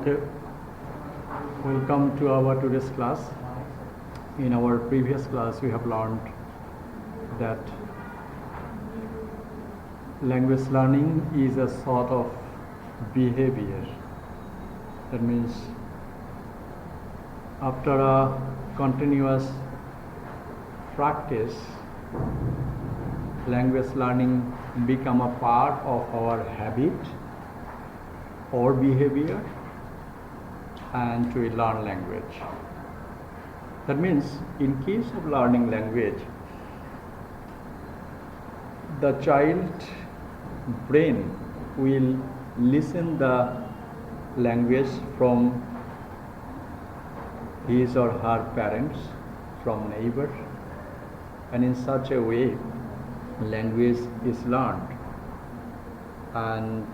Okay, welcome to our today's class. In our previous class, we have learned that language learning is a sort of behavior. That means after a continuous practice, language learning become a part of our habit or behavior, and we learn language. That means in case of learning language, the child brain will listen the language from his or her parents, from neighbors, and in such a way language is learned. And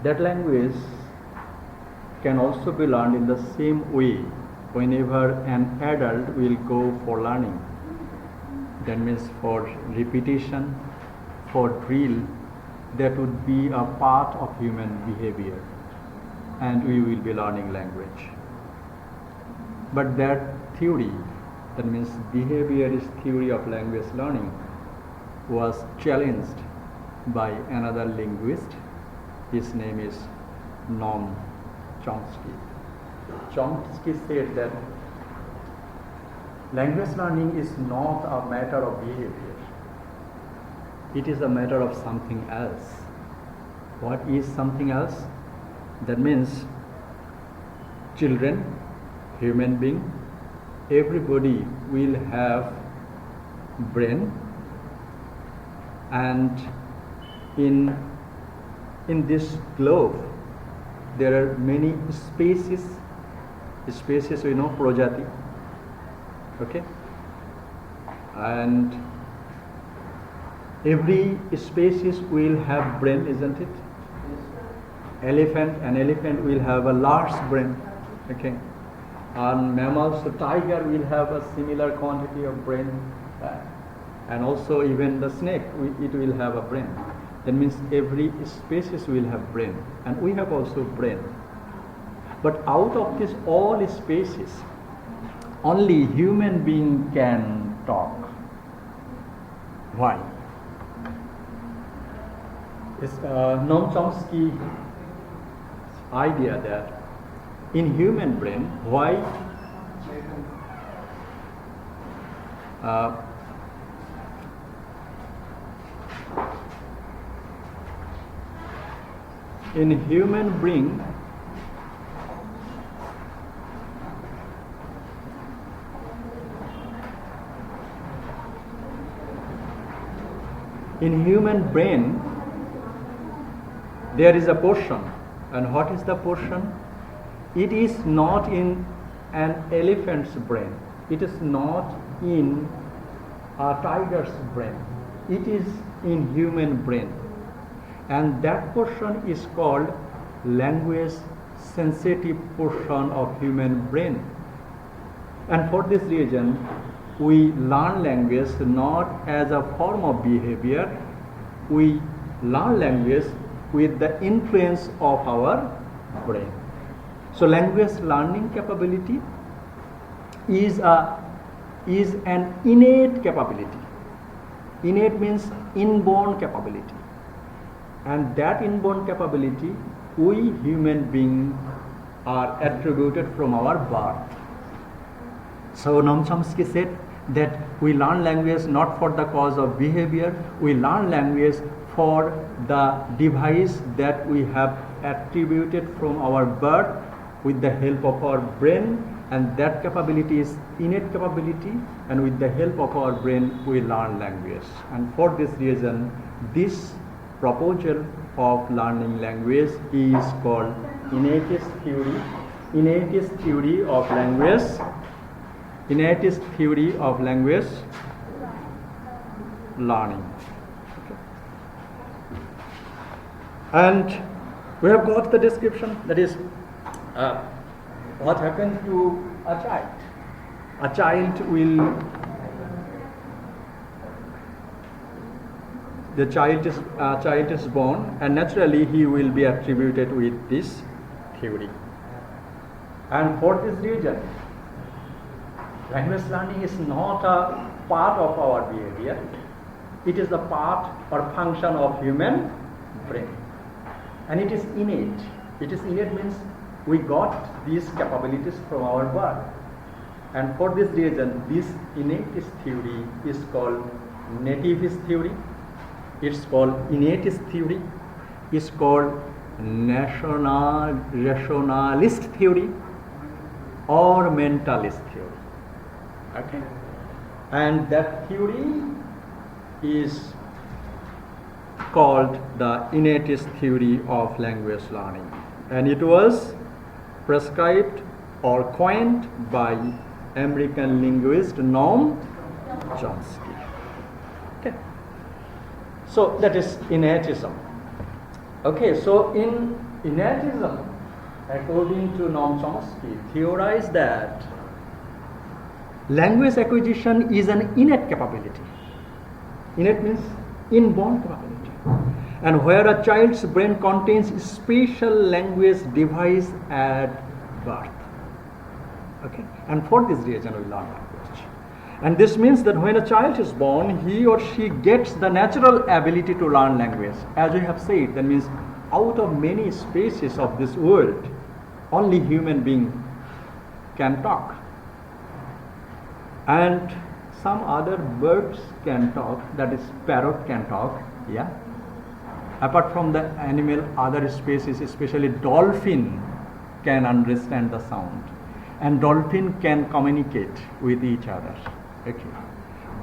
that language can also be learned in the same way whenever an adult will go for learning. That means for repetition, for drill, that would be a part of human behavior, and we will be learning language. But that theory, that means behaviorist theory of language learning, was challenged by another linguist. His name is Noam Chomsky. Chomsky said that language learning is not a matter of behavior. It is a matter of something else. What is something else? That means children, human being, everybody will have brain, and in this globe there are many species we know, prajati, okay, and every species will have brain, isn't it? An elephant will have a large brain, okay, and mammals, so tiger will have a similar quantity of brain, and also even the snake, it will have a brain. That means every species will have brain, and we have also brain. But out of this all species, only human being can talk. Why? It's Noam Chomsky's idea that in human brain, why in human brain there is a portion, and what is the portion? It is not in an elephant's brain, it is not in a tiger's brain, it is in human brain, and that portion is called language sensitive portion of human brain. And for this reason we learn language not as a form of behavior, we learn language with the influence of our brain. So language learning capability is an innate capability. Innate means inborn capability, and that inborn capability we human beings are attributed from our birth. So Noam Chomsky said that we learn language not for the cause of behavior, we learn language for the device that we have attributed from our birth with the help of our brain, and that capability is innate capability, and with the help of our brain we learn language. And for this reason this proposal of learning language is called Innatist theory of language, Innatist theory of language learning. Okay. And we have got the description, that is what happens to a child. A child will the child is born, and naturally he will be attributed with this theory. And for this reason, language learning is not a part of our behavior. It is a part or function of human brain, and it is innate. It is innate means we got these capabilities from our birth, and for this reason, this innatist theory is called nativist theory. It's called innatist theory. It's called rationalist theory or mentalist theory. Okay, and that theory is called the innatist theory of language learning, and it was prescribed or coined by American linguist Noam Chomsky. Okay, so that is innatism. Okay, so in innatism, according to Noam Chomsky, theorized that language acquisition is an innate capability. Innate means inborn capability, and where a child's brain contains special language device at birth. Okay, and for this reason we learn language. And this means that when a child is born, he or she gets the natural ability to learn language. As we have said, that means out of many species of this world, only human being can talk. And some other birds can talk, that is parrot can talk, yeah. Apart from the animal, other species, especially dolphin, can understand the sound. And dolphin can communicate with each other. Okay.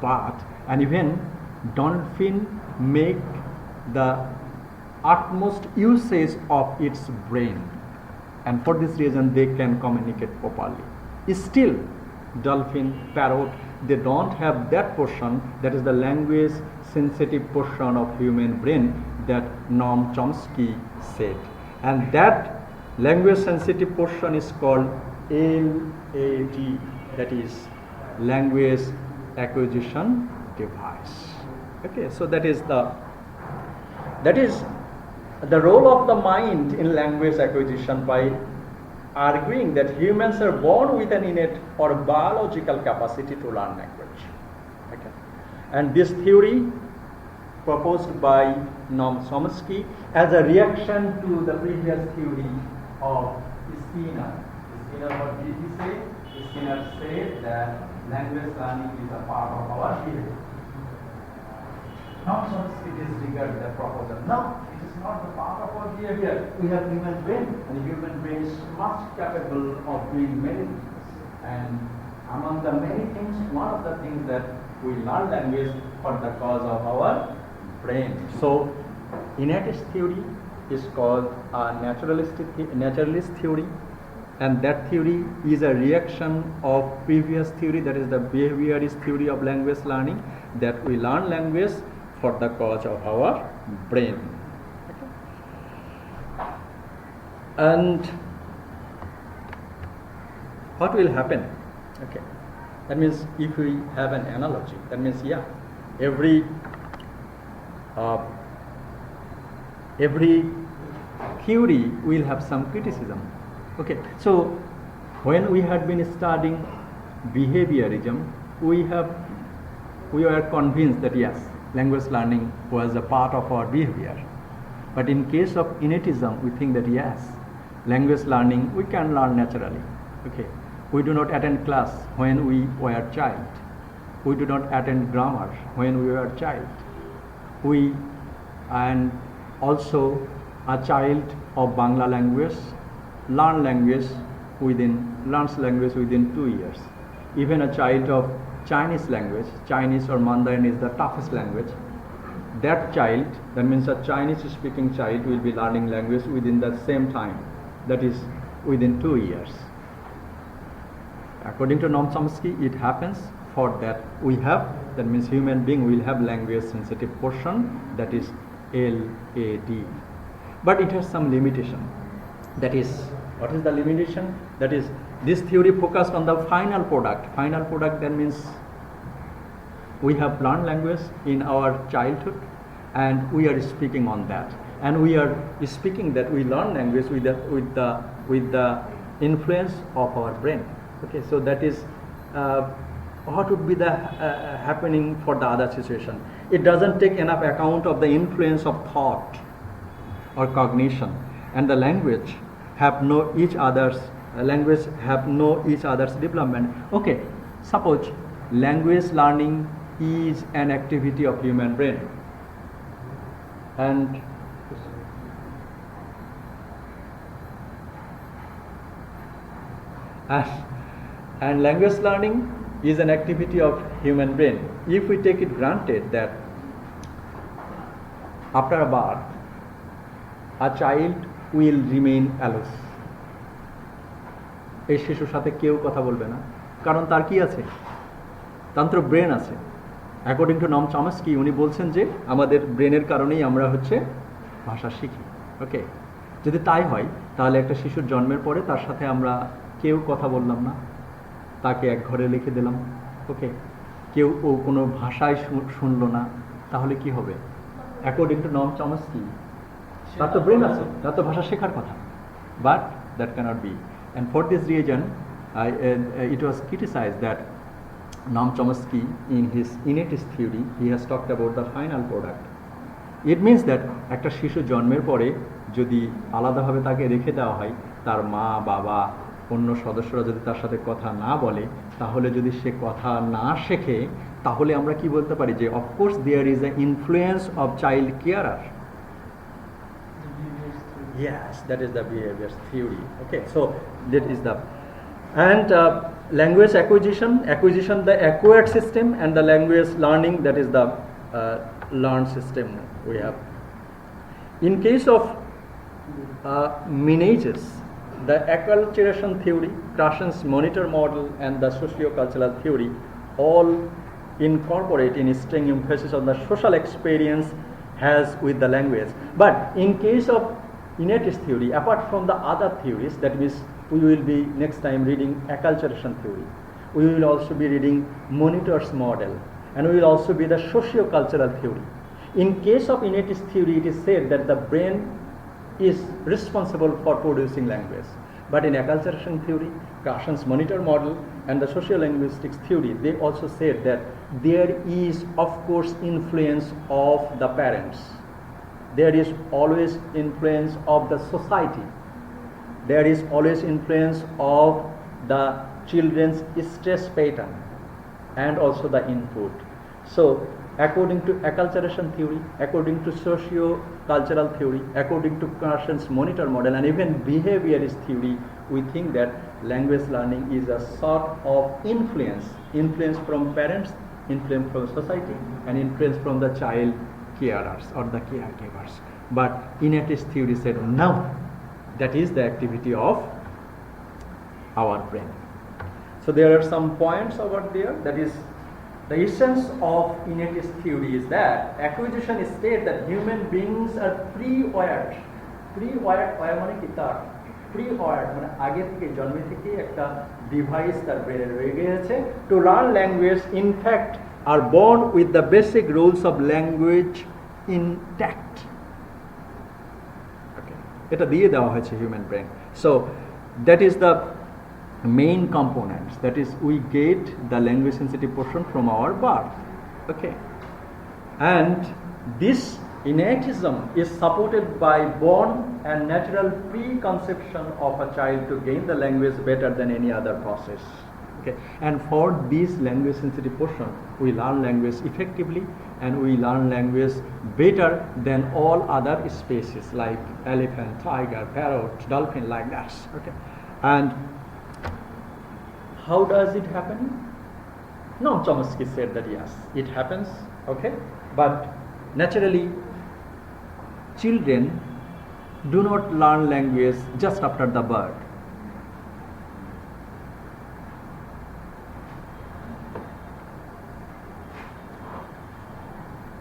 But, and even dolphin make the utmost usage of its brain. And for this reason, they can communicate properly. Still, dolphin, parrot, they don't have that portion, that is the language sensitive portion of human brain that Noam Chomsky said. And that language sensitive portion is called LAD, that is language acquisition device. Okay, so that is the role of the mind in language acquisition, by arguing that humans are born with an innate or biological capacity to learn language. Okay. And this theory proposed by Noam Chomsky as a reaction to the previous theory of Skinner. Skinner, what did he say? Skinner said that language learning is a part of our behavior. Noam Chomsky disregarded the proposal. No, it is not the part of our behavior. We have human brain, and the human brain is much capable of doing many things. And among the many things, one of the things that we learn language for the cause of our brain. So, innatist theory is called a naturalist theory, and that theory is a reaction of previous theory, that is the behaviorist theory of language learning, that we learn language for the cause of our brain. Okay. And what will happen? Okay, that means if we have an analogy, that means every theory will have some criticism. Okay, so when we had been studying behaviorism, we were convinced that yes, language learning was a part of our behavior. But in case of innatism, we think that yes, language learning we can learn naturally. Okay, we do not attend class when we were a child. We do not attend grammar when we were a child. And also a child of Bangla language learns language within 2 years. Even a child of Chinese language, Chinese or Mandarin is the toughest language. That child, that means a Chinese speaking child, will be learning language within the same time, that is within 2 years. According to Noam Chomsky, it happens for that that means human being will have language sensitive portion, that is LAD. But it has some limitation. That is, what is the limitation? That is, this theory focused on the final product. Final product, that means we have learned language in our childhood, and we are speaking on that, and we are speaking that we learn language with the influence of our brain. Okay, so that is what would be the happening for the other situation. It doesn't take enough account of the influence of thought or cognition, and the language have no each other's development. Okay, suppose language learning is an activity of human brain, and language learning is an activity of human brain. If we take it granted that after a birth a child will remain aloof, এই শিশুর সাথে কেউ কথা বলবে না, কারণ তার কি আছে, তন্ত্র ব্রেন আছে। অ্যাকর্ডিং টু নম চমস্কি উনি বলছেন যে আমাদের ব্রেনের কারণেই আমরা ভাষা শিখি। ওকে, যদি তাই হয় তাহলে একটা শিশুর জন্মের পরে তার সাথে আমরা কেউ কথা বললাম না, তাকে এক ঘরে লিখে দিলাম, ওকে, কেউ কোনো ভাষায় শুনলো না, তাহলে কি হবে? অ্যাকর্ডিং টু নম চমস্কি তার তো ব্রেন আছে, তার তো ভাষা শেখার কথা, but that cannot be. And for this reason, it was criticized that Noam Chomsky, in his Innatist theory, he has talked about the final product. It means that একটা শিশু জন্মের পরে যদি আলাদাভাবে তাকে রেখে দেওয়া হয়, তার মা বাবা অন্য সদস্যরা যদি তার সাথে কথা না বলে, তাহলে যদি সে কথা না শেখে, তাহলে আমরা কি বলতে পারি যে of course there is a influence of child carer. Yes, that is the behavior theory. Okay, so that is the language acquisition, the acquired system, and the language learning, that is the learned system we have. In case of Mentalist, the acculturation theory, Krashen's monitor model, and the socio-cultural theory all incorporate in string emphasis on the social experience has with the language. But in case of Innatist theory, apart from the other theories, that means we will be next time reading acculturation theory, we will also be reading monitor's model, and we will also be the socio-cultural theory. In case of Innatist theory, it is said that the brain is responsible for producing language, but in acculturation theory, Krashen's monitor model, and the sociolinguistics theory, they also said that there is of course influence of the parents. There is always influence of the society. There is always influence of the children's stress pattern and also the input. So according to acculturation theory, according to socio-cultural theory, according to Krashen's monitor model, and even behaviorist theory, we think that language learning is a sort of influence from parents, influence from society, and influence from the child carers or the caregivers. But Innatist theory said no, that is the activity of our brain. So there are some points over there. That is the essence of Innatist theory is that acquisition states that human beings are pre-wired মানে কি, তার pre-wired মানে আগে থেকে জন্মে থেকে একটা device তার ব্রেনে রয়ে গিয়েছে to learn language. In fact, are born with the basic rules of language intact. Okay, এটা দিয়ে দেওয়া হয়েছে human brain. So that is the main components, that is we get the language sensitive portion from our birth. Okay, and this innatism is supported by born and natural preconception of a child to gain the language better than any other process. Okay, and for this language sensitive portion, we learn language effectively, and we learn language better than all other species like elephant, tiger, parrot, dolphin, like that. Okay, and how does it happen? No, Chomsky said that yes, it happens. Okay, but naturally, children do not learn language just after the birth.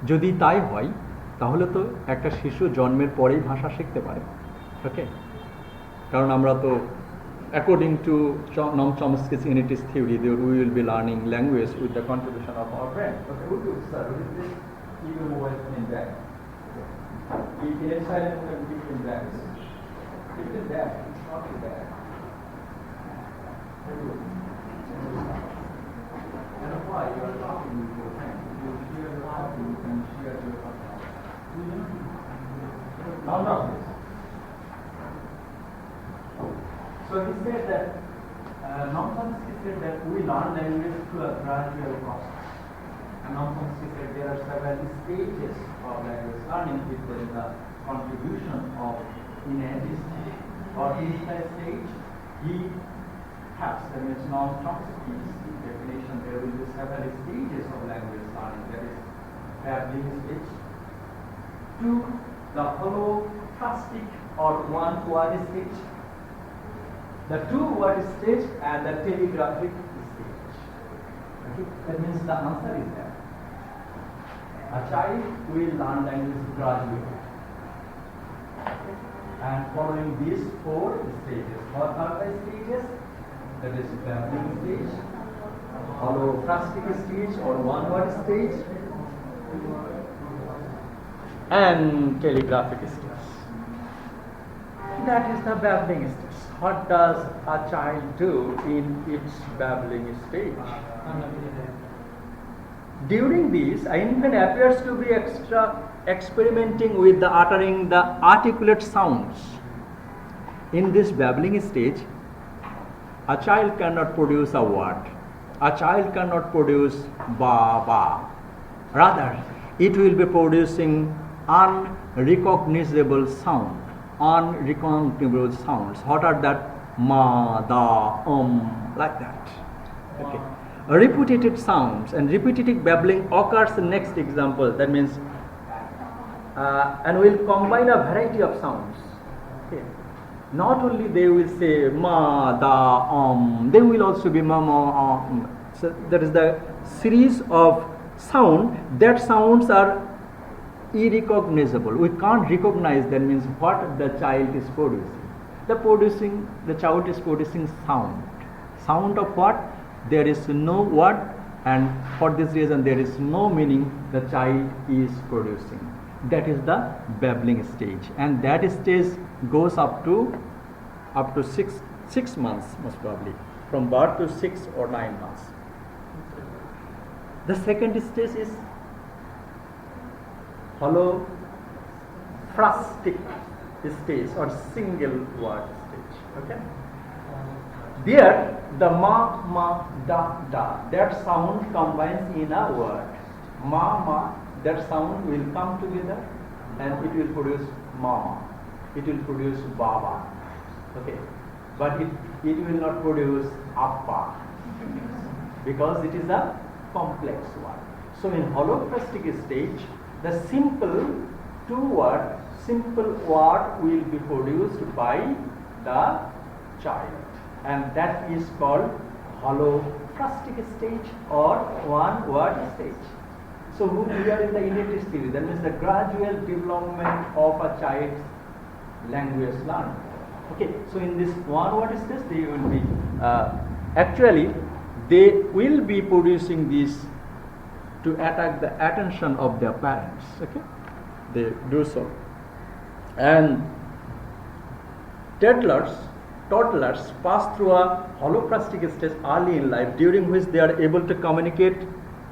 যদি তাই হয় তাহলে তো একটা শিশু জন্মের পরেই ভাষা শিখতে পারে। ওকে, কারণ আমরা তো according to Noam Chomsky's Innatist theory, we will be learning language with the contribution of our brain. Okay, sir, will you please keep your mobile phone in back? in a silent between that. Between that, it's not in that. And why you are talking with your friend? You share your talking, you can share your talking. Now, so he said that, Noam said that we learn language to a gradual process. And Noam said there are several stages of language learning if there is a contribution of Innatist or Initial stage. He has, that means Noam Chomsky's definition, there will be several stages of language learning. That is Babbling stage, to the holoplastic or one-word stage, the two-word stage, and the telegraphic stage. Okay? That means the answer is that a child will learn language gradually. And following these four stages, what are the stages? That is babbling stage, holoplastic stage or one-word stage, and telegraphic stage. That is the babbling stage. What does a child do in its babbling stage? During this, an infant appears to be experimenting with the uttering the articulate sounds. In this babbling stage, a child cannot produce a word. A child cannot produce ba ba. Rather, it will be producing unrecognizable sound. Unrecognizable sounds. What are that? Ma, da, like that. Okay. Repetitive sounds and repetitive babbling occurs in next example. That means, and will combine a variety of sounds. Okay. Not only they will say ma, da, they will also be ma, ma, So that is the series of sound. That sounds are irrecognizable. We can't recognize. That means what the child is producing. The child is producing sound. Sound of what? There is no word, and for this reason there is no meaning the child is producing. That is the babbling stage, and that stage goes up to 6 months, most probably, from birth to 6 or 9 months. The second stage is holoplastic stage or single word stage. Okay. There, the ma, ma, da, da, that sound combines in a word. Ma, ma, that sound will come together and it will produce mama. It will produce baba. Okay. But it will not produce appa because it is a complex word. So in holoplastic stage, the simple word will be produced by the child. And that is called holoplastic stage or one-word stage. So we are in the Innatist theory. That means the gradual development of a child's language learning. Okay. So in this one-word stage, they will be they will be producing this to attract the attention of their parents. Okay. They do so. And toddlers pass through a holoplastic stage early in life, during which they are able to communicate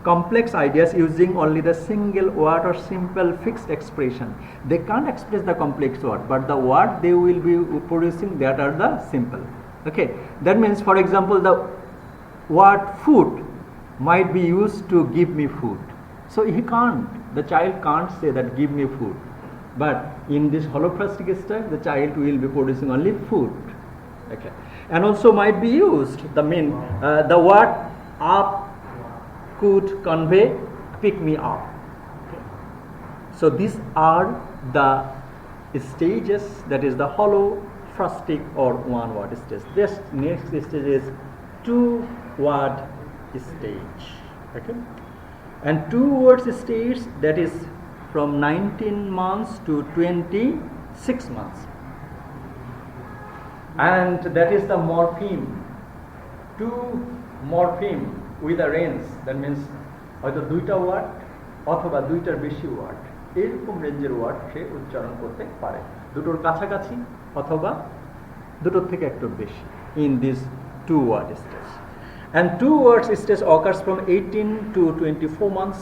complex ideas using only the single word or simple fixed expression. They can't express the complex word, but the word they will be producing, that are the simple. Okay, that means, for example, the word food might be used to give me food. So the child can't say that give me food. But in this holoplastic stage, the child will be producing only food. Okay, and also might be used the word up could convey pick me up. Okay. So these are the stages. That is the holoplastic or one-word stage. This next stage is two-word stage. Okay, and two-word stage, that is from 19 months to 26 months. And that is the morpheme. Two morpheme with a range. That means either দুইটা word অথবা দুইটার বেশি word. এরকম রেঞ্জের word সে উচ্চারণ করতে পারে, দুটোর কাছাকাছি অথবা দুটোর থেকে একটু বেশি in this two word stage. And two words stage occurs from 18 to 24 months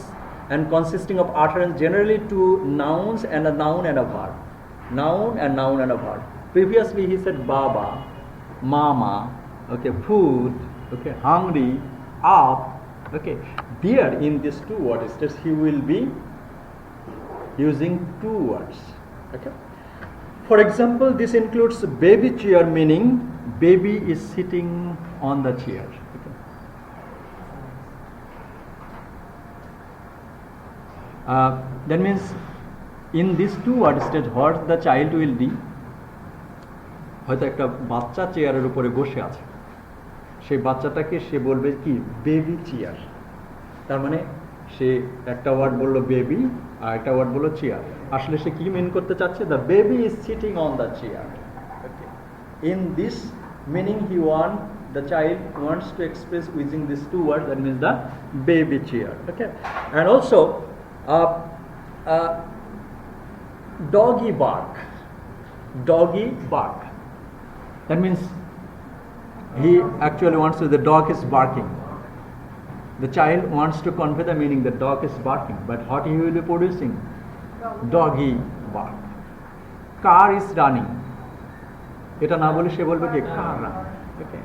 and consisting of utterance generally two nouns and a noun and a verb. Noun and noun and a verb. Previously he said baba, mama, okay, food, okay, hungry, up, okay. There in this two word stage he will be using two words, okay. For example, this includes baby chair, meaning baby is sitting on the chair. Okay. That means in this two word stage what the child will do, হয়তো একটা বাচ্চা চেয়ারের উপরে বসে আছে, সেই বাচ্চাটাকে সে বলবে কি বেবি চেয়ার, তার মানে সে একটা ওয়ার্ড বললো বেবি আর একটা ওয়ার্ড বললো চেয়ার, আসলে সে কি মিন করতে চাচ্ছে, the baby is sitting on the chair. In this meaning the child wants to express using these two words, that means the baby chair, okay. And also doggy bark, that means he actually wants to, the dog is barking, the child wants to convey the meaning the dog is barking, but what he will be producing, doggy bark. Car is running, এটা না বলে সে বলবে কি car run, okay.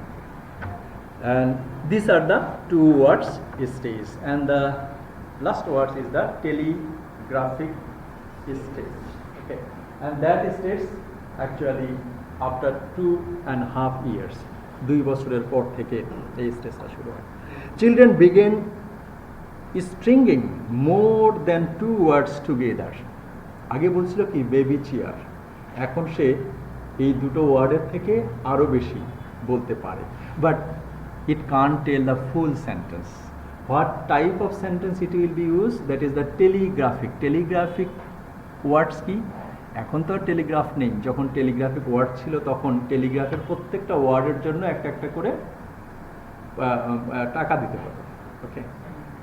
And these are the two words stage, and the last word is the telegraphic stage, okay. And that stage actually after 2.5 years, 2 বছরের পর থেকে এই স্টেজটা শুরু হয়। Children begin stringing more than two words together. আগে বলছিল কি বেবি চেয়ার, এখন সে এই দুটো ওয়ার্ডের থেকে আরো বেশি বলতে পারে, but it can't tell the full sentence. What type of sentence it will be use, that is the telegraphic words কি, এখন তো আর টেলিগ্রাফ নেই, যখন টেলিগ্রাফিক ওয়ার্ড ছিল তখন টেলিগ্রাফের প্রত্যেকটা ওয়ার্ডের জন্য একটা একটা করে টাকা দিতে হবে, ওকে।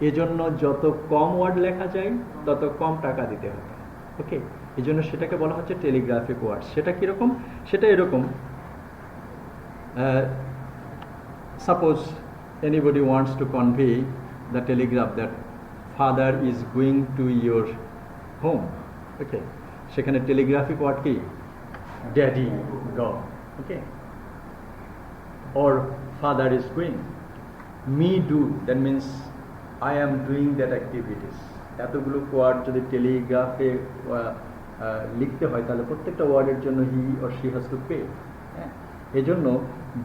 এজন্য যত কম ওয়ার্ড লেখা যায় তত কম টাকা দিতে হবে, ওকে। এই জন্য সেটাকে বলা হচ্ছে টেলিগ্রাফিক ওয়ার্ড। সেটা কীরকম, সেটা এরকম, suppose anybody wants to convey the telegraph that father is going to your home, okay, সেখানে টেলিগ্রাফিক ওয়ার্ড কি daddy go, okay, or father is going, me do, that means I am doing that activities. এতগুলো word যদি টেলিগ্রাফে লিখতে হয় তাহলে প্রত্যেকটা ওয়ার্ডের জন্য he or she has to pay. এজন্য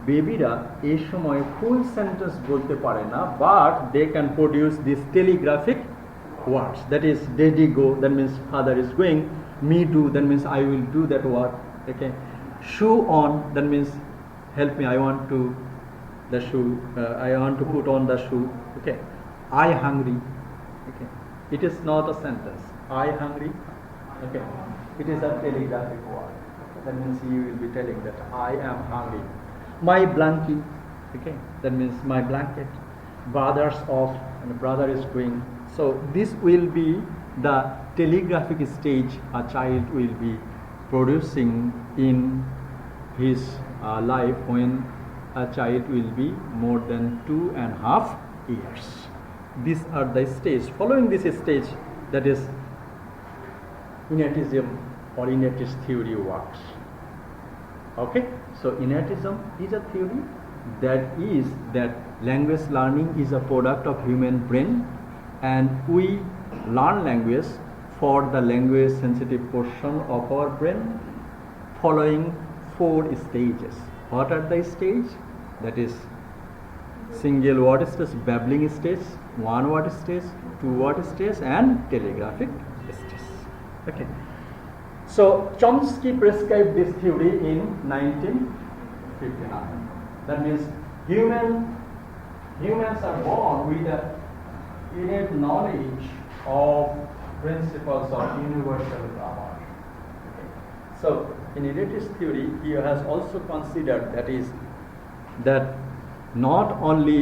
বেবিরা এই সময় ফুল সেন্টেন্স বলতে পারে না, but they can produce this telegraphic words, that is daddy go, that means father is going, me do, that means I will do that word, okay, shoe on, that means help me, I want to the shoe, I want to put on the shoe, okay. I hungry, okay, it is not a sentence, I hungry, okay, it is a telegraphic word, that means you will be telling that I am hungry. My blanket, okay, that means my blanket, brothers off, and the brother is going. So this will be the telegraphic stage a child will be producing in his life when a child will be more than 2.5 years. These are the stage. Following this stage, that is innatism or innatist theory works. Okay, so innatism is a theory that language learning is a product of human brain, and we learn language for the language sensitive portion of our brain following 4 stages. What are the stage? That is single word stage, babbling stage, one word stage, two word stage, and telegraphic stage. Okay. So Chomsky prescribed this theory in 1959. That means humans are born with a innate knowledge of principles of universal grammar. Okay. So in Innatist theory, he has also considered that not only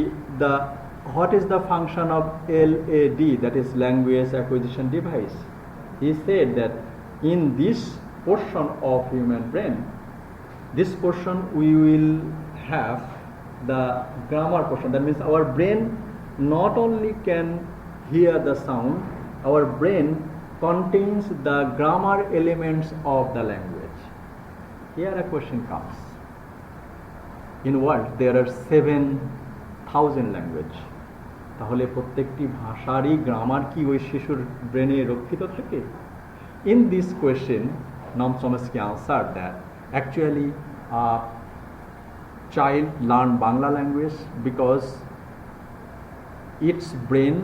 what is the function of LAD, that is language acquisition device. He said that in this portion of human brain, this portion we will have the grammar portion. That means our brain not only can hear the sound, our brain contains the grammar elements of the language. Here a question comes. In world there are 7,000 language. তাহলে প্রত্যেকটি ভাষারই grammar কি ওই শিশুর ব্রেনে রক্ষিত থাকে? In this question, Noam Chomsky answered that actually a child learn Bangla language because its brain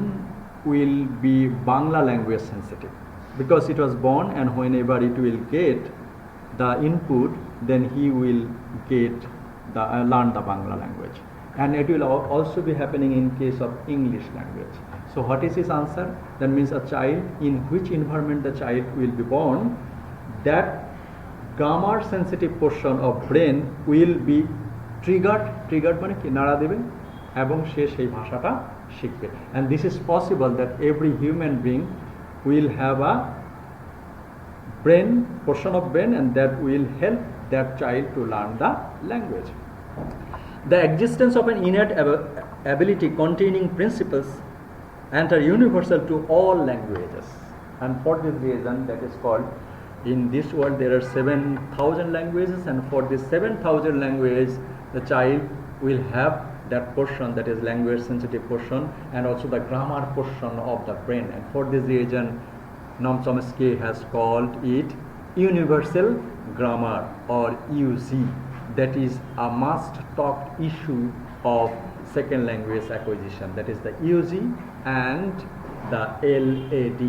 will be Bangla language sensitive, because it was born, and whenever it will get the input, then he will get the learn the Bangla language. And it will also be happening in case of English language. So what is his answer? That means a child, in which environment the child will be born, that grammar sensitive portion of brain will be triggered মানে কি নাড়া দেবে এবং সে সেই ভাষাটা শিখবে. And this is possible that every human being will have a brain, portion of brain, and that will help that child to learn the language. The existence of an innate ability containing principles and are universal to all languages. And for this reason, that is called, in this world there are 7,000 languages, and for this 7,000 languages, the child will have that portion, that is language sensitive portion, and also the grammar portion of the brain. And for this reason, Noam Chomsky has called it universal grammar, or UG. That is a must talked issue of second language acquisition, that is the UG and the LAD.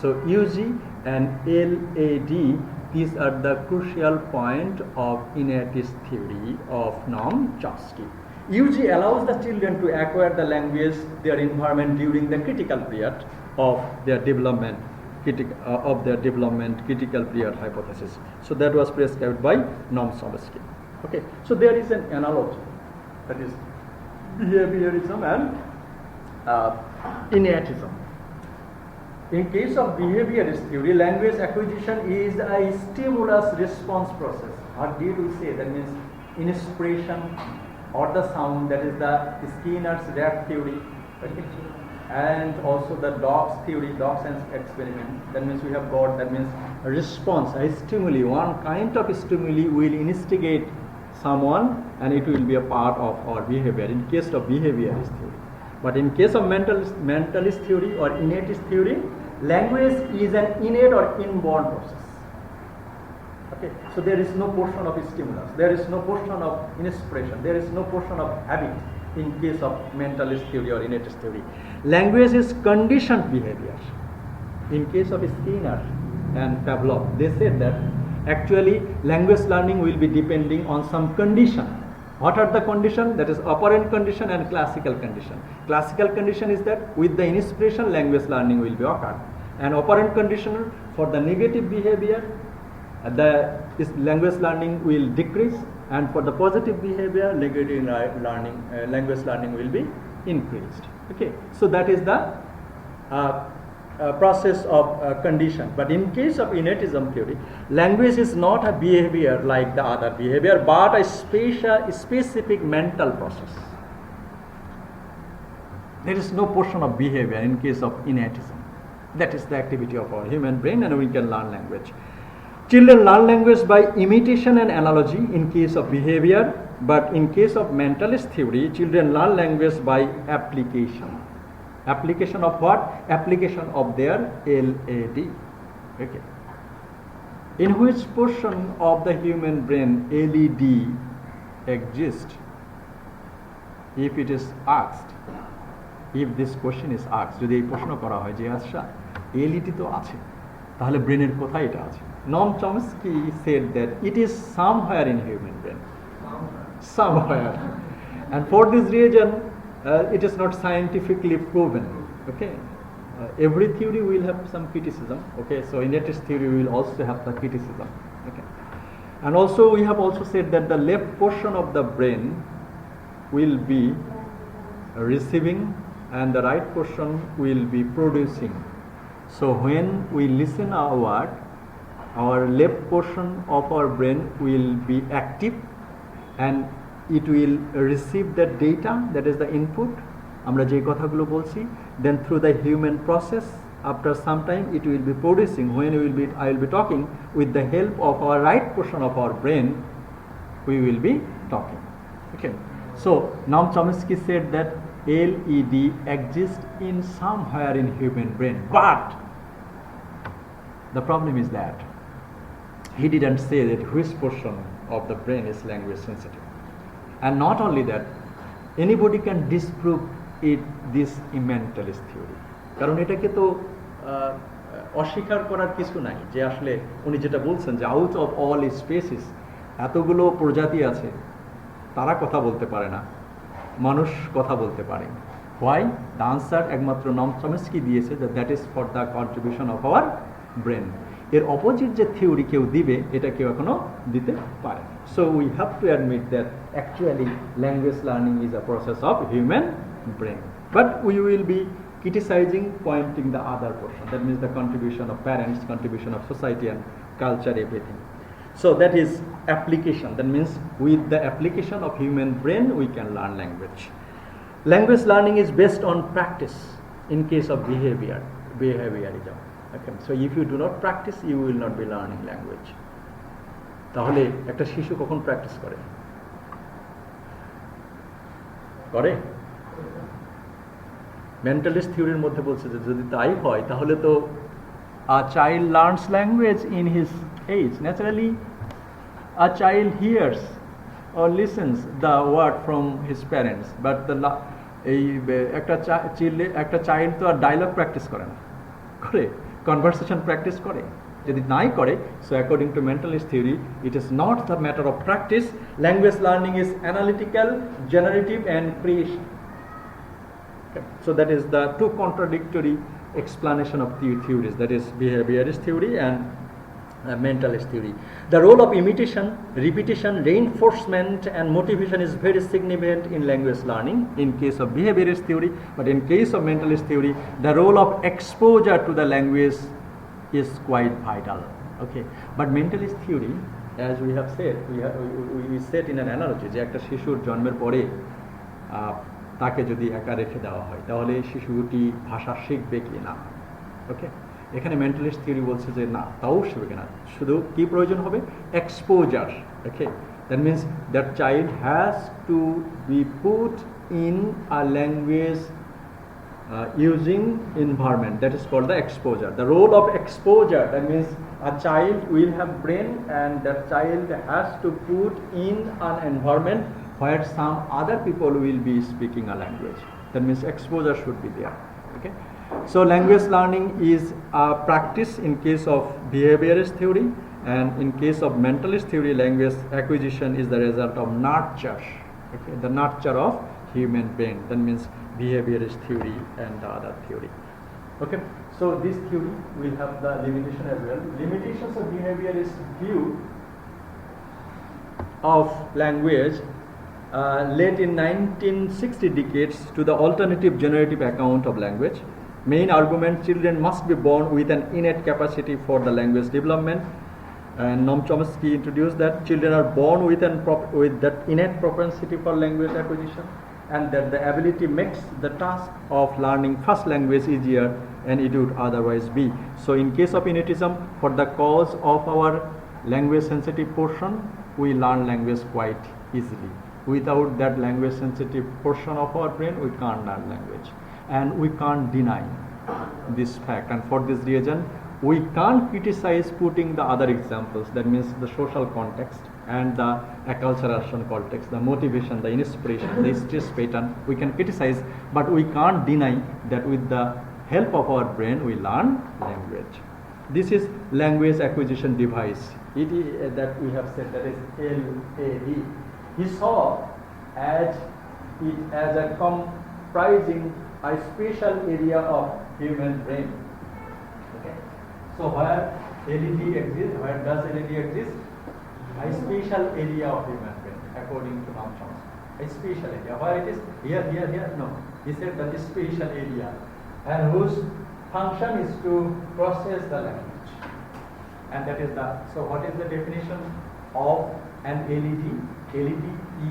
So UG and LAD, these are the crucial point of innatist theory of Noam Chomsky. UG allows the children to acquire the language, their environment during the critical period of their development, critical period hypothesis. So that was prescribed by Noam Chomsky. Okay, so there is an analogy, that is behaviorism and innatism. In case of behaviorist theory, language acquisition is a stimulus response process. What did we say? That means inspiration or the sound, that is the Skinner's rat theory, okay? And also the dogs theory, dog sense experiment. That means we have got, that means a response, a stimuli, one kind of stimuli will instigate someone and it will be a part of our behavior, in case of behaviorist theory. But in case of mentalist theory or innatist theory, language is an innate or inborn process. Okay, so there is no portion of stimulus, there is no portion of inspiration, there is no portion of habit in case of mentalist theory or innatist theory. Language is conditioned behavior. In case of Skinner and Pavlov, they said that actually language learning will be depending on some condition. What are the condition? That is operant condition and classical condition. Classical condition is that with the inspiration language learning will be occurred, and operant condition for the negative behavior the language learning will decrease, and for the positive behavior language learning will be increased. Okay, so that is the process of condition. But in case of innatism theory, language is not a behavior like the other behavior, but a specific mental process. There is no portion of behavior in case of innatism. That is the activity of our human brain, and we can learn language. Children learn language by imitation and analogy in case of behavior, but in case of mentalist theory, children learn language by application. Application of what? Application of their LAD. Okay. In which portion of the human brain LED exists? If it is asked, if this question is asked, যদি এই প্রশ্ন করা হয় যে আচ্ছা LED তো আছে, তাহলে ব্রেনের কোথায় এটা আছে? Noam Chomsky said that it is somewhere in human brain. Somewhere. And for this reason, it is not scientifically proven. Okay, every theory will have some criticism. Okay, so innatist theory will also have the criticism. Okay, and also we have also said that the left portion of the brain will be receiving and the right portion will be producing. So when we listen our word, our left portion of our brain will be active and it will receive the data, that is the input, আমরা যে কথাগুলো বলছি, then through the human process, after some time it will be producing. When I will be talking, with the help of our right portion of our brain, we will be talking. Okay. So Noam Chomsky said that LED exists in somewhere in human brain, but the problem is that he didn't say that which portion of the brain is language sensitive. And not only that, anybody can disprove this mentalist theory. কারণ এটাকে তো অস্বীকার করার কিছু নাই যে আসলে উনি যেটা বলছেন যে আউট অফ অল স্পেসিস এতগুলো প্রজাতি আছে, তারা কথা বলতে পারে না, মানুষ কথা বলতে পারে। হোয়াই? দ্য আনসার একমাত্র নম চমস্কি দিয়েছে, that is for the contribution of our brain. এর অপোজিট যে থিওরি কেউ দিবে, এটা কেউ এখনো দিতে পারে। So we have to admit that actually language learning is a process of human brain, but we will be criticizing, pointing the other portion, that means the contribution of parents, contribution of society and culture, everything. So that is application, that means with the application of human brain we can learn language. Language learning is based on practice in case of behaviorism. Okay, so if you do not practice, you will not be learning language. তাহলে একটা শিশু কখন practice করে? Mentalist থিওরির মধ্যে বলছে যে যদি তাই হয় তাহলে তো a child learns language in his age. Naturally, a child hears or listens the word from his parents, but একটা চাইল্ড তো আর ডায়লগ প্র্যাকটিস করে না, কনভারসেশন প্র্যাকটিস করে? যদি নাই করে, so according to mentalist theory, it is not the matter of practice. Language learning is analytical, generative and creation. So that is the two contradictory explanation of theories, that is behaviorist theory and mentalist theory. The role of imitation, repetition, reinforcement and motivation is very significant in language learning in case of behaviorist theory, but in case of mentalist theory, the role of exposure to the language is quite vital. Okay, but mentalist theory, as we have said, we said in an analogy যে একটা শিশুর জন্মের পরে তাকে যদি একা রেখে দেওয়া হয় তাহলে শিশুটি ভাষা শিখবে কি না। ওকে, এখানে মেন্টালিস্ট থিওরি বলছে যে না, তাও শিখবে না, শুধু কি প্রয়োজন হবে? Exposure. Okay, that means that child has to be put in a language using environment, that is called the exposure. The role of exposure, that means a child will have brain and that child has to put in an environment where some other people will be speaking a language. That means exposure should be there. Okay, so language learning is a practice in case of behaviorist theory, and in case of mentalist theory, language acquisition is the result of nurture. Okay, the nurture of human brain. That means behaviorist theory and the other theory. Okay, so this theory will have the limitation as well. Limitations of behaviorist view of language led in 1960 decades to the alternative generative account of language. Main argument: children must be born with an innate capacity for the language development. And Noam Chomsky introduced that children are born with that innate propensity for language acquisition, and that the ability makes the task of learning first language easier than it would otherwise be. So in case of innatism, for the cause of our language sensitive portion, we learn language quite easily. Without that language sensitive portion of our brain, we can't learn language, and we can't deny this fact. And for this reason, we can't criticize putting the other examples, that means the social context and the acculturation context, the motivation, the inspiration, the stress pattern, we can criticize, but we can't deny that with the help of our brain we learn language. This is language acquisition device, it is, that we have said, that is LAD. He saw it as a comprising a special area of human brain. Okay, so where LED exists, where does LED exist? A special area of human brain, according to Noam Chomsky. A special area. Where it is? Here? No. He said that is special area. And whose function is to process the language. And that is so what is the definition of an LED? LED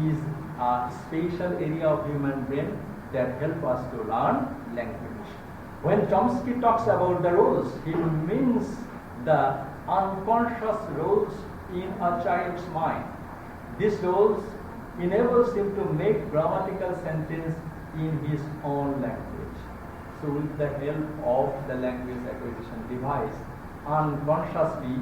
is a special area of human brain that help us to learn language. When Chomsky talks about the roles, he means the unconscious roles in a child's mind. These roles enables him to make grammatical sentence in his own language. So with the help of the language acquisition device, unconsciously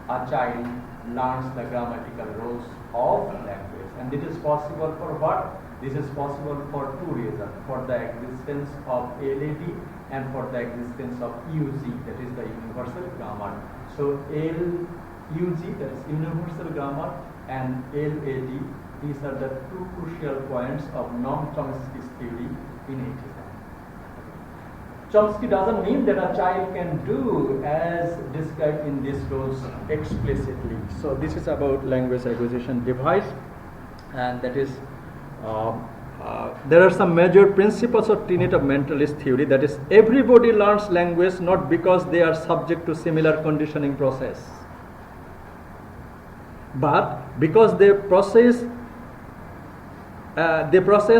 a child learns the grammatical roles of language. And it is possible for what? This is possible for two reasons: for the existence of LAD and for the existence of UG, that is the universal grammar. So LUG, that is universal grammar, and LAD, these are the two crucial points of Noam Chomsky's theory in Innatist. Chomsky doesn't mean that a child can do as described in these roles explicitly. So this is about language acquisition device, and that is there are some major principles of tenet of mentalist theory. That is, everybody learns language not because they are subject to similar conditioning process, but because they possess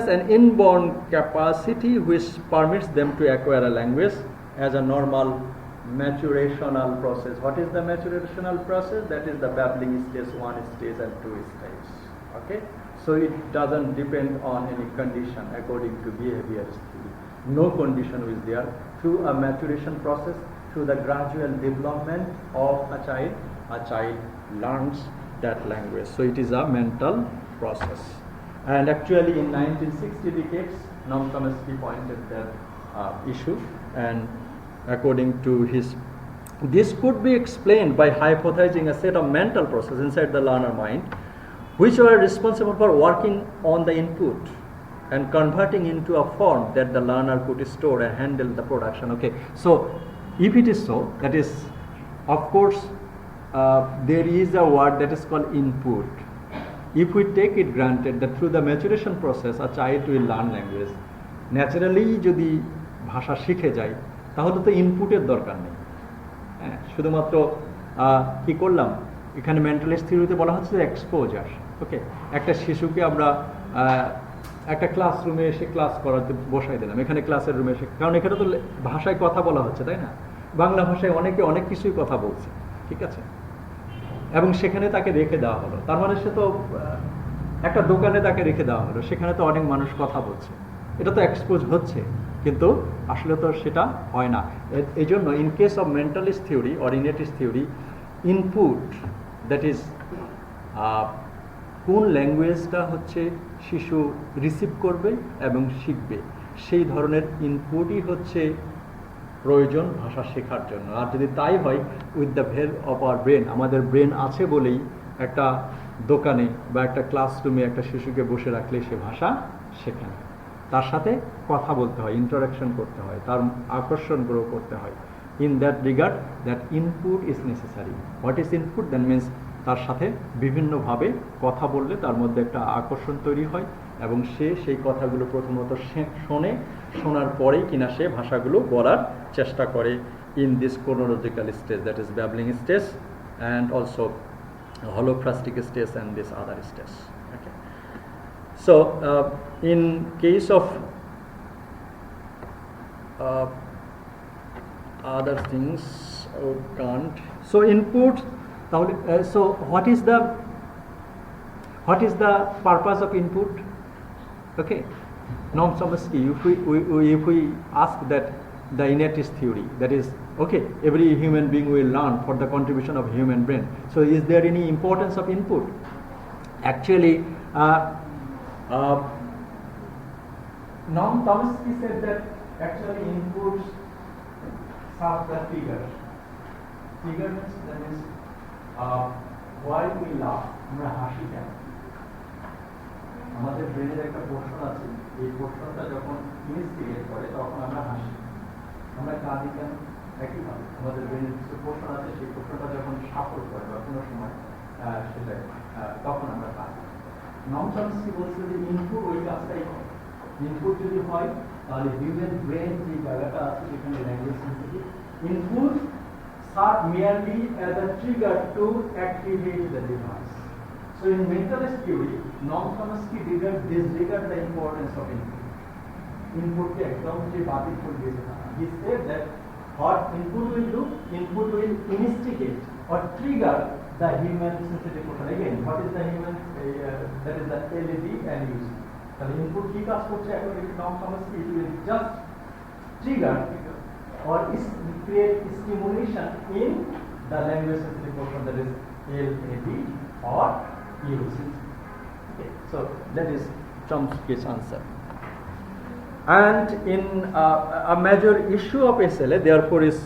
an inborn capacity which permits them to acquire a language as a normal maturational process. What is the maturational process? That is the babbling stage 1 stage and 2 stage. Okay, so it doesn't depend on any condition according to behaviorist theory. No condition is there. Through a maturation process, through the gradual development of a child learns that language. So it is a mental process. And actually in 1960 decades, Noam Chomsky pointed that issue, and according to this could be explained by hypothesizing a set of mental processes inside the learner mind, which are responsible for working on the input and converting into a form that the learner could store and handle the production. Okay, so if it is so, that is, of course, there is a word that is called input. If we take it granted that through the maturation process a child will learn language, naturally যদি ভাষা শিখে যায় তাহলে তো ইনপুটের দরকার নেই। হ্যাঁ, শুধুমাত্র কি করলাম, এখানে মেন্টালিস্ট থিওরিতে বলা হচ্ছে এক্সপোজার। ওকে, একটা শিশুকে আমরা একটা ক্লাসরুমে এসে ক্লাস করাতে বসাই দিলাম, এখানে ক্লাসের রুমে এসে, কারণ এখানে তো ভাষায় কথা বলা হচ্ছে, তাই না? বাংলা ভাষায় অনেকে অনেক কিছুই কথা বলছে, ঠিক আছে, এবং সেখানে তাকে রেখে দেওয়া হলো। তার মানে সে তো একটা দোকানে তাকে রেখে দেওয়া হলো, সেখানে তো অনেক মানুষ কথা বলছে, এটা তো এক্সপোজ হচ্ছে, কিন্তু আসলে তো সেটা হয় না। এই জন্য in case of mentalist theory or innatist theory, input that is কোন ল্যাঙ্গুয়েজটা হচ্ছে শিশু রিসিভ করবে এবং শিখবে, সেই ধরনের ইনপুটই হচ্ছে প্রয়োজন ভাষা শেখার জন্য। আর যদি তাই হয়, with the help of our brain, আমাদের ব্রেন আছে বলেই একটা দোকানে বা একটা ক্লাসরুমে একটা শিশুকে বসে রাখলে সে ভাষা শেখে না, তার সাথে কথা বলতে হয়, ইন্টারাকশন করতে হয়, তার আকর্ষণ গ্রো করতে হয়। In that regard that input is necessary. What is input? That means তার সাথে বিভিন্নভাবে কথা বললে তার মধ্যে একটা আকর্ষণ তৈরি হয় এবং সে সেই কথাগুলো প্রথমত শোনে, শোনার পরেই কিনা সে ভাষাগুলো বলার চেষ্টা করে। In this chronological stage, that is babbling stage, and also holoplastic stage and this other stage. Okay. So in case of other things, can't. So input. So what is the purpose of input? Okay, Noam Chomsky, if we ask that the innatist theory, that is, okay, every human being will learn for the contribution of human brain. So is there any importance of input? Actually, Noam Chomsky said that actually inputs serve the trigger. Trigger means, that means why we laugh, আমরা হাসি কেন? আমাদের ব্রেনের একটা portion আছে, এই পোর্শনটা যখন ইনস্টিগেট করে তখন আমরা হাসি। আমরা কাঁদি কেন? একইভাবে আমাদের ব্রেনের কিছু পোর্শন আছে, সেই পোর্শনটা যখন সাফল করে বা কোনো সময় সেটা তখন আমরা কাঁদি। নম চমস্কি বলছে যে ইনপুট ওই কাজটাই করে। ইনপুট যদি হয় তাহলে হিউম্যান ব্রেন যে জায়গাটা আছে সেখানে language sensitive input serve merely as a trigger to activate the device. So in mentalist theory, Noam Chomsky disregard the importance of input. Input ke ekdom je batil kor diyeche na. He said that what input will do, input will instigate or trigger the human sensitive portion. Again, what is the human? That is the LED and UC. So input ki kaaj korche according to Noam Chomsky, it will just trigger or create stimulation in the language sensitive portion, that is LAD or UC. Okay, so that is Chomsky's answer. And in a major issue of SLA, therefore, is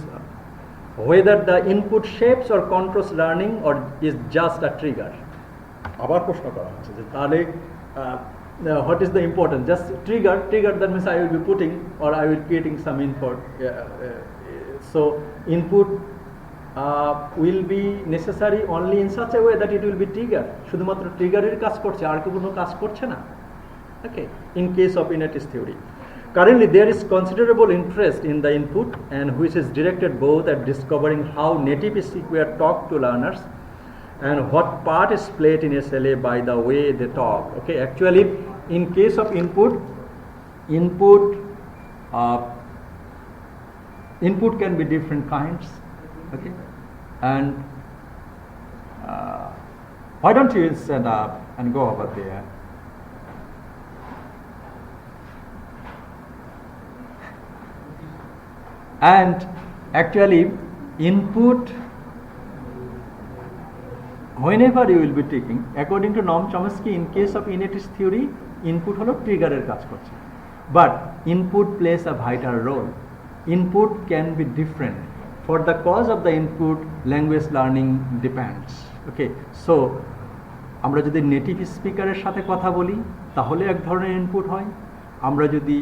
whether the input shapes or controls learning or is just a trigger. আবার প্রশ্ন করা হচ্ছে যে তাহলে what is the importance? Just trigger, that means I will be putting or I will creating some input. So input will be necessary only in such a way that it will be trigger. শুধুমাত্র ট্রিগারের কাজ করছে, আর কোনো কাজ করছে না. Okay, in case of Innatist theory. Currently, there is considerable interest in the input, and which is directed both at discovering how native speakers talk to learners and what part is played in SLA by the way they talk. Okay, actually, in case of input can be different kinds. Okay, and why don't you stand up and go over there? And actually, input, whenever you will be taking, according to Noam Chomsky, in case of Innatist theory, input holo trigger er kaj korche. But input plays a vital role. Input can be different. For the cause of the input, language learning depends. Okay, so আমরা যদি native স্পিকারের সাথে কথা বলি তাহলে এক ধরনের input হয়, আমরা যদি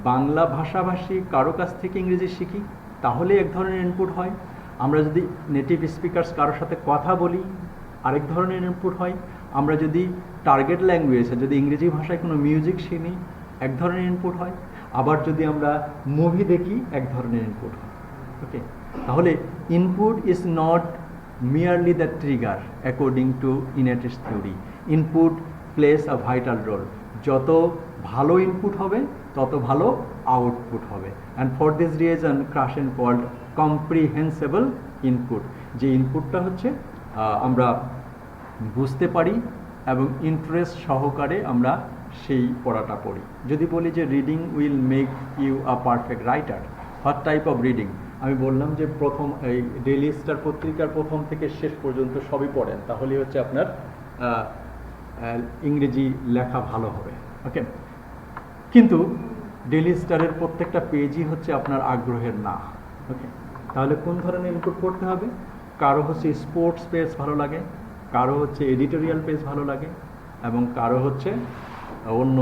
বাংলা ভাষাভাষী কারো কাছ থেকে ইংরেজি শিখি তাহলে এক ধরনের ইনপুট হয়, আমরা যদি নেটিভ স্পিকারস কারোর সাথে কথা বলি আরেক ধরনের ইনপুট হয়, আমরা যদি টার্গেট ল্যাঙ্গুয়েজে যদি ইংরেজি ভাষায় কোনো মিউজিক শুনি এক ধরনের ইনপুট হয়, আবার যদি আমরা মুভি দেখি এক ধরনের ইনপুট হয়। ওকে, তাহলে input is not merely the trigger according to Innatist theory. Input plays a vital role. যত ভালো ইনপুট হবে তত ভালো আউটপুট হবে, and for this reason Krashen called comprehensible input, যে ইনপুটটা হচ্ছে আমরা বুঝতে পারি এবং ইন্টারেস্ট সহকারে আমরা সেই পড়াটা পড়ি। যদি বলি যে reading will make you a perfect writer, what type of reading? আমি বললাম যে প্রথম এই ডেইলি স্টার পত্রিকার প্রথম থেকে শেষ পর্যন্ত সবই পড়েন, তাহলে হচ্ছে আপনার ইংরেজি লেখা ভালো হবে। ওকে, কিন্তু ডেইলি স্টারের প্রত্যেকটা পেজই হচ্ছে আপনার আগ্রহের না। ওকে, তাহলে কোন ধরনের ইনপুট পড়তে হবে? কারো হচ্ছে স্পোর্টস পেজ ভালো লাগে, কারো হচ্ছে এডিটোরিয়াল পেজ ভালো লাগে, এবং কারো হচ্ছে অন্য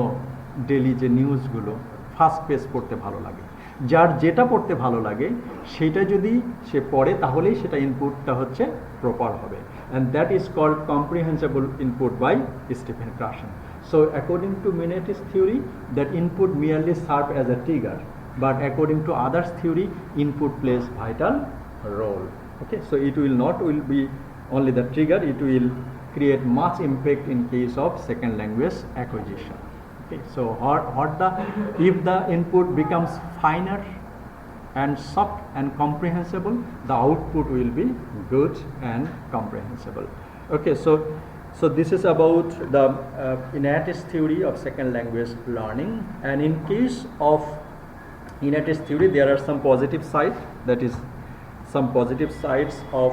ডেইলি যে নিউজগুলো ফার্স্ট পেজ পড়তে ভালো লাগে। যার যেটা পড়তে ভালো লাগে সেটা যদি সে পড়ে তাহলেই সেটা ইনপুটটা হচ্ছে প্রপার হবে, and that is called comprehensible input by Stephen Krashen. So according to Innatist theory, that input merely serve as a trigger, but according to others theory, input plays vital role. Okay, so it will be only the trigger, it will create much impact in case of second language acquisition. Okay, so if the input becomes finer and soft and comprehensible, the output will be good and comprehensible. Okay, so this is about the Innatist theory of second language learning, and in case of Innatist theory there are some positive sides. That is, some positive sides of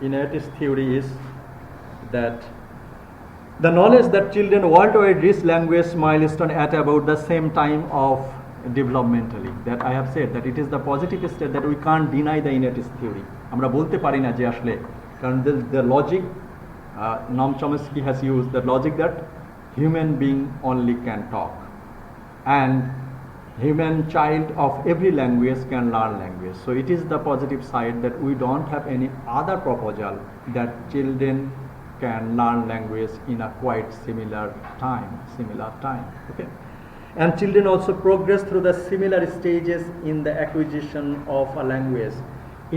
Innatist theory is that the knowledge that children worldwide reach language milestone at about the same time of developmentally, that I have said that it is the positive state that we can't deny the Innatist theory. আমরা বলতে পারি না যে আসলে, কারণ the logic Noam Chomsky has used the logic that human being only can talk, and human child of every language can learn language. So it is the positive side that we don't have any other proposal that children can learn language in a quite similar time. Okay, And children also progress through the similar stages in the acquisition of a language.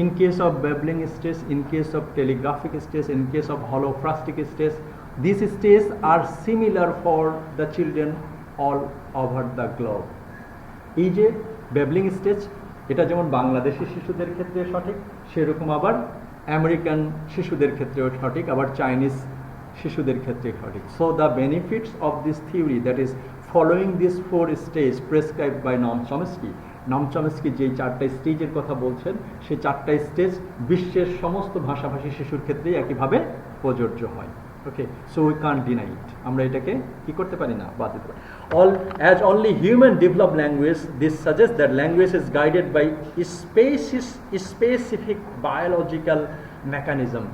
In case of babbling stage, in case of telegraphic stage, in case of holophrastic stage, these stages are similar for the children all over the globe. এই যে babbling stage, এটা যেমন বাংলাদেশি শিশুদের ক্ষেত্রে সঠিক, সেরকম আবার American শিশুদের ক্ষেত্রেও সঠিক, আবার চাইনিজ শিশুদের ক্ষেত্রে সঠিক. So the benefits of this theory, that is following these 4 stages prescribed by Noam Chomsky, Noam Chomsky যেই 4টা স্টেজের কথা বলছেন, সেই 4টা স্টেজ বিশ্বের সমস্ত ভাষাভাষী শিশুর ক্ষেত্রেই একইভাবে প্রযোজ্য হয়. Okay, so we can't deny it. আমরা এটাকে কি করতে পারি না, বাদ দিতে পারি. All as only human develop language, this suggests that language is guided by specific biological mechanism.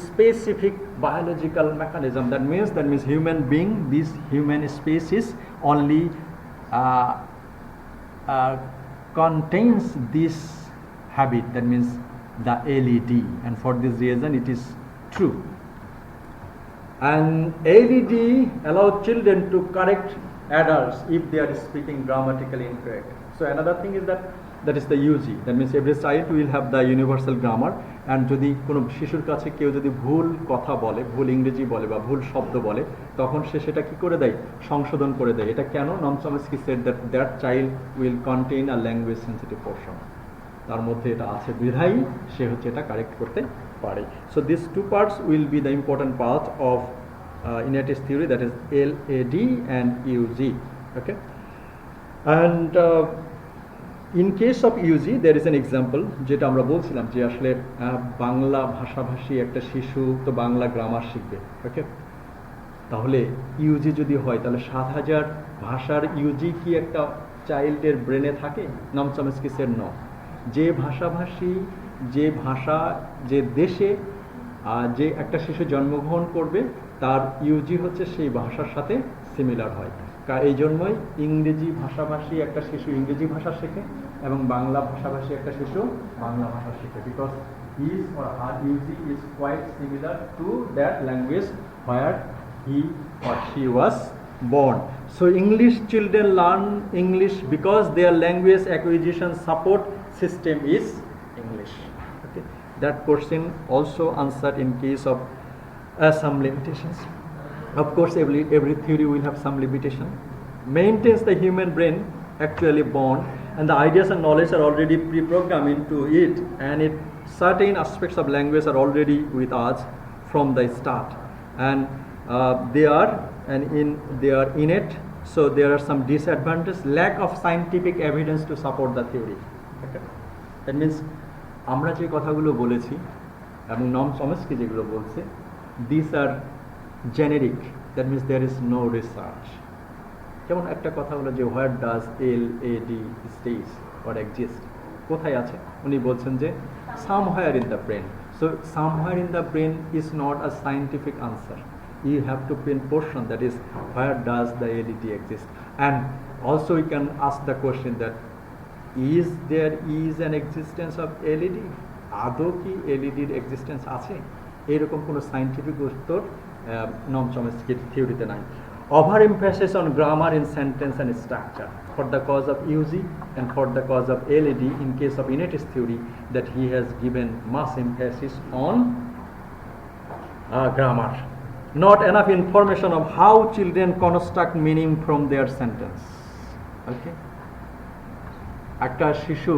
Specific biological mechanism. That means human being, this human species only contains this habit. That means the LED, and for this reason it is true. And LED allows children to correct adults if they are speaking grammatically incorrect. So another thing is that is the UG. That means every child will have the universal grammar, and যদি কোনো শিশুর কাছে কেউ যদি ভুল কথা বলে, ভুল ইংরেজি বলে বা ভুল শব্দ বলে, তখন সে সেটা কি করে দেয়, সংশোধন করে দেয়. এটা কেন? Noam Chomsky said that child will contain a language sensitive portion. তার মধ্যে এটা আছে বিধায় সে হচ্ছে এটা কারেক্ট করতে পারে. So these 2 parts will be the important part of Innatist theory, that is LAD and UG. Okay, and in case of UG there is an example, যেটা আমরা বলছিলাম যে আসলে বাংলা ভাষাভাষী একটা শিশু তো বাংলা গ্রামার শিখবে. ওকে, তাহলে ইউজি যদি হয় তাহলে 7000 ভাষার ইউজি কি একটা চাইল্ডের ব্রেনে থাকে? Noam Chomsky said no. যে ভাষাভাষী, যে ভাষা, যে দেশে যে একটা শিশু জন্মগ্রহণ করবে তার ইউজি হচ্ছে সেই ভাষার সাথে সিমিলার হয়. এই জন্যই ইংরেজি ভাষাভাষী একটা শিশু ইংরেজি ভাষা শেখে এবং বাংলা ভাষাভাষী একটা শিশু বাংলা ভাষা শেখে, because his or her UG is quite similar to that language where he or she was born. So English children learn English because their language acquisition support system is English. Okay, that question also answered in case of some limitations. Of course, every theory will have some limitation. Maintains the human brain actually born, and the ideas and knowledge are already pre-programmed into it, and certain aspects of language are already with us from the start, and they are innate. So there are some disadvantages, lack of scientific evidence to support the theory. Okay. That means আমরা যে কথাগুলো বলেছি এবং Noam Chomsky যেগুলো বলছে, these are generic. That means there is no research. যেমন একটা কথা হলো যে where does LAD stays or exist, কোথায় আছে? উনি বলছেন যে somewhere in the brain. So somewhere in the brain is not a scientific answer. You have to pinpoint, that is where does the LAD exist. And also we can ask the question that is there an existence of LED? আদৌ কি এলইডির existence আছে? এরকম কোনো scientific উত্তর Noam Chomskyর থিওরিতে নাই. Over emphasis on grammar in sentence and structure for the cause of UG and for the cause of LED in case of Innatist theory, that he has given much emphasis on grammar. Not enough information of how children construct meaning from their sentence. Okay, একটা শিশু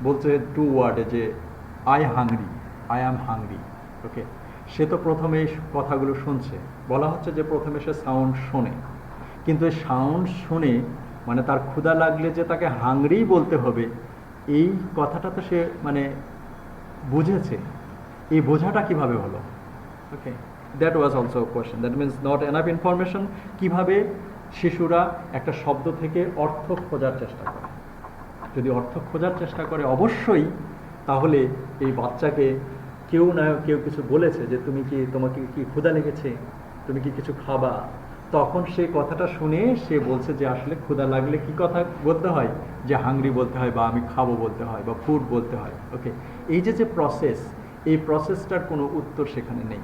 বলছে 2 ওয়ার্ডে যে I am hungry. ওকে, সে তো প্রথমে কথাগুলো শুনছে, বলা হচ্ছে যে প্রথমে সে সাউন্ড শোনে, কিন্তু এই সাউন্ড শুনে মানে তার ক্ষুধা লাগলে যে তাকে হাংরি বলতে হবে, এই কথাটা তো সে মানে বুঝেছে, এই বোঝাটা কিভাবে হলো? Okay, that was also question. That means not enough information. কিভাবে শিশুরা একটা শব্দ থেকে অর্থ খোঁজার চেষ্টা করে? যদি অর্থ খোঁজার চেষ্টা করে অবশ্যই, তাহলে এই বাচ্চাকে কেউ না কেউ কিছু বলেছে যে তোমাকে কি ক্ষুধা লেগেছে, তুমি কি কিছু খাবা, তখন সেই কথাটা শুনে সে বলছে যে আসলে ক্ষুধা লাগলে কি কথা বলতে হয়, যে হাংরি বলতে হয় বা আমি খাবো বলতে হয় বা ফুড বলতে হয়. ওকে, এই যে প্রসেস, এই প্রসেসটার কোনো উত্তর সেখানে নেই.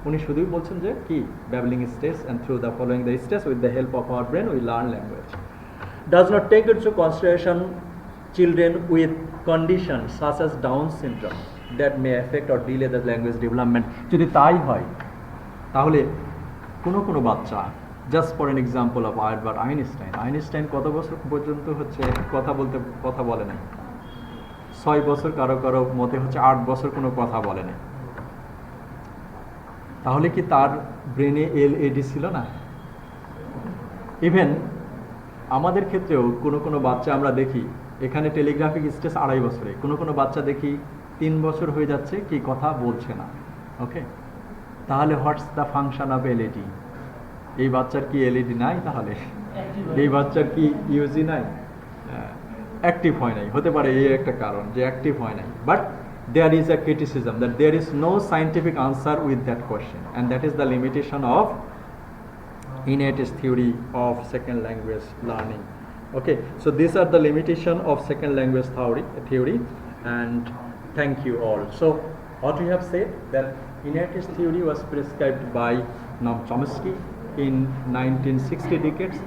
উনি শুধুই বলছেন যে কি babbling stage and through the following the stage with the help of our brain we learn language. Does not take into consideration children with conditions such as Down syndrome that may affect or delay the language development. যদি তাই হয় তাহলে কোনো বাচ্চা, just for an example of Albert Einstein কত বছর পর্যন্ত হচ্ছে কথা বলে নাই, 6 বছর, কারো মতে হচ্ছে 8 বছর কোনো কথা বলে নাই। তাহলে কি তার ব্রেনে এলএডি ছিল না? ইভেন আমাদের ক্ষেত্রেও কোনো বাচ্চা আমরা দেখি এখানে টেলিগ্রাফিক স্টেজ 2.5 বছরে, কোনো বাচ্চা দেখি 3 বছর হয়ে যাচ্ছে কি কথা বলছে না। ওকে, তাহলে what's the function of LED? এই বাচ্চার কি এলইডি নাই? তাহলে এই বাচ্চার কি ইউজি নাই? অ্যাক্টিভ হয় নাই, হতে পারে এই একটা কারণ যে অ্যাক্টিভ হয় নাই। But there is a criticism that there is no scientific answer with that question, and that is the limitation of Innatist theory of second language learning. Okay, so these are the limitation of second language theory, and thank you all. So what we have said, that Innatist theory was prescribed by Noam Chomsky in 1960 decades,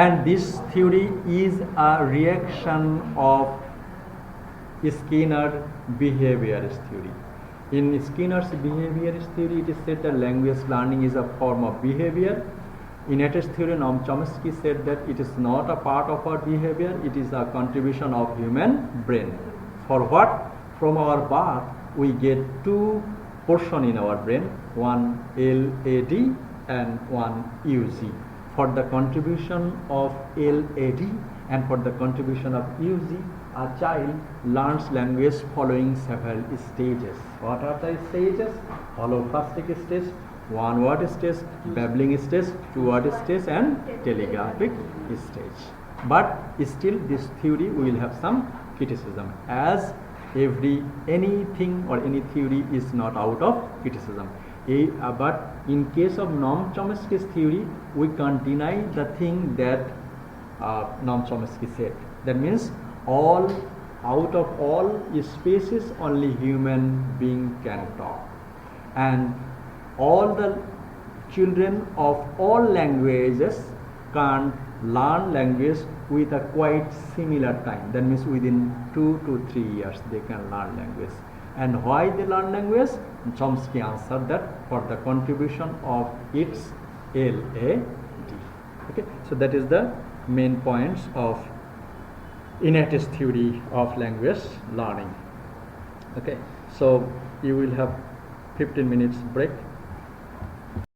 and this theory is a reaction of Skinner's behaviorist theory. In Skinner's behaviorist theory, it is said that language learning is a form of behavior. In Innatist theory, Noam Chomsky said that it is not a part of our behavior, it is a contribution of human brain. For what? From our birth, we get 2 portions in our brain, one LAD and one UZ. For the contribution of LAD and for the contribution of UZ, a child learns language following several stages. What are the stages? Holoplastic stage, one word stage, babbling stage, 2 word stage, and telegraphic stage. But still this theory will have some criticism, as anything or any theory is not out of criticism. But in case of Noam Chomsky's theory, we can't deny the thing that Noam Chomsky said. That means out of all species, only human being can talk, and all the children of all languages can learn language with a quite similar time. That means within 2 to 3 years they can learn language. And why they learn language? Chomsky answered that for the contribution of its LAD. Okay, so that is the main points of Innatist theory of language learning. Okay, so you will have 15 minutes break.